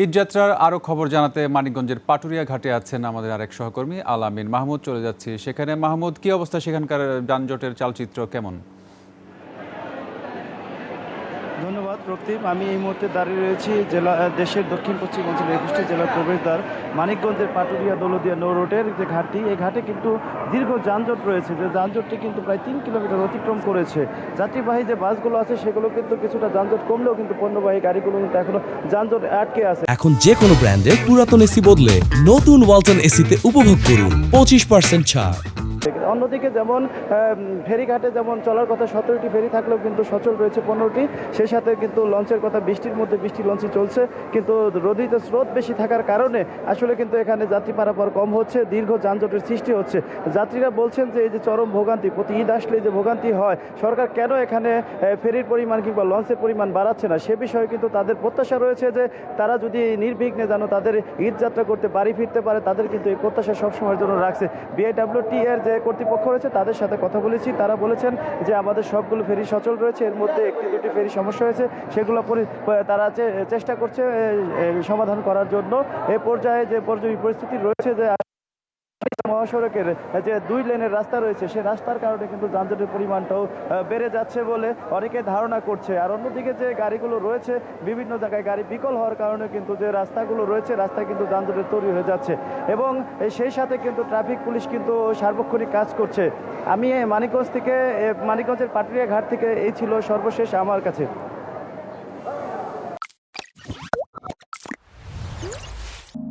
ঈদযাত্রার আরও খবর জানাতে মানিকগঞ্জের পাটুরিয়া ঘাটে আছেন আমাদের আরেক সহকর্মী আলামিন মাহমুদ। চলে যাচ্ছি সেখানে। মাহমুদ, কি অবস্থা সেখানকার? যানজটের চালচিত্র কেমন? ধন্যবাদ রক্তিম। আমি এই মুহূর্তে দাঁড়িয়ে রয়েছি দেশের দক্ষিণ পশ্চিম অঞ্চলের ২১টি জেলার প্রবেশদ্বার মানিকগঞ্জের পাটুরিয়া দৌলতদিয়া নৌ রোডের যে ঘাটটি, এই ঘাটে কিন্তু দীর্ঘ যানজট রয়েছে। যে যানজটটি কিন্তু প্রায় ৩ কিলোমিটার অতিক্রম করেছে। যাত্রীবাহী যে বাসগুলো আছে সেগুলো কিন্তু কিছুটা যানজট কমলেও কিন্তু পণ্যবাহী গাড়িগুলো কিন্তু এখনো যানজট আটকে আছে। এখন যে কোনো ব্র্যান্ডের পুরাতন এসি বদলে নতুন ওয়ালটন এসিতে উপভোগ করুন 25% ছাড়। অন্যদিকে যেমন ফেরিঘাটে যেমন চলার কথা ১৭টি ফেরি থাকলেও কিন্তু সচল রয়েছে ১৫টি। সেই সাথে কিন্তু লঞ্চের কথা, বৃষ্টির মধ্যে লঞ্চই চলছে, কিন্তু রোদিত স্রোত বেশি থাকার কারণে আসলে কিন্তু এখানে যাত্রী পারাপার কম হচ্ছে, দীর্ঘ যানজটের সৃষ্টি হচ্ছে। যাত্রীরা বলছেন যে এই যে চরম ভোগান্তি, প্রতি ঈদ আসলে যে ভোগান্তি হয়, সরকার কেন এখানে ফেরির পরিমাণ কিংবা লঞ্চের পরিমাণ বাড়াচ্ছে না, সে বিষয়ে কিন্তু তাদের প্রত্যাশা রয়েছে যে তারা যদি নির্বিঘ্নে যেন তাদের ঈদ যাত্রা করতে বাড়ি ফিরতে পারে। তাদের কিন্তু এই প্রত্যাশা সবসময়ের জন্য রাখছে। বিআইডব্লিউটি এর যে কর্তৃপক্ষ রয়েছে তাদের সাথে কথা বলেছি, তারা বলেছেন যে আমাদের সবগুলো ফেরি সচল রয়েছে, এর মধ্যে একটি দুটি ফেরি সমস্যা হয়েছে, সেগুলো তারা চেষ্টা করছে সমাধান করার জন্য। এ পর্যায়ে যে পরিস্থিতি রয়েছে যে মহাসড়কের যে ২ লেনের রাস্তা রয়েছে, সেই রাস্তার কারণে কিন্তু যানজটের পরিমাণটাও বেড়ে যাচ্ছে বলে অনেকে ধারণা করছে। আর অন্যদিকে যে গাড়িগুলো রয়েছে, বিভিন্ন জায়গায় গাড়ি বিকল হওয়ার কারণে কিন্তু যে রাস্তাগুলো রয়েছে, রাস্তায় কিন্তু যানজটের তৈরি হয়ে যাচ্ছে। এবং সেই সাথে কিন্তু ট্রাফিক পুলিশ কিন্তু সার্বক্ষণিক কাজ করছে। আমি মানিকগঞ্জের পাটুরিয়া ঘাট থেকে এই ছিল সর্বশেষ আমার কাছে।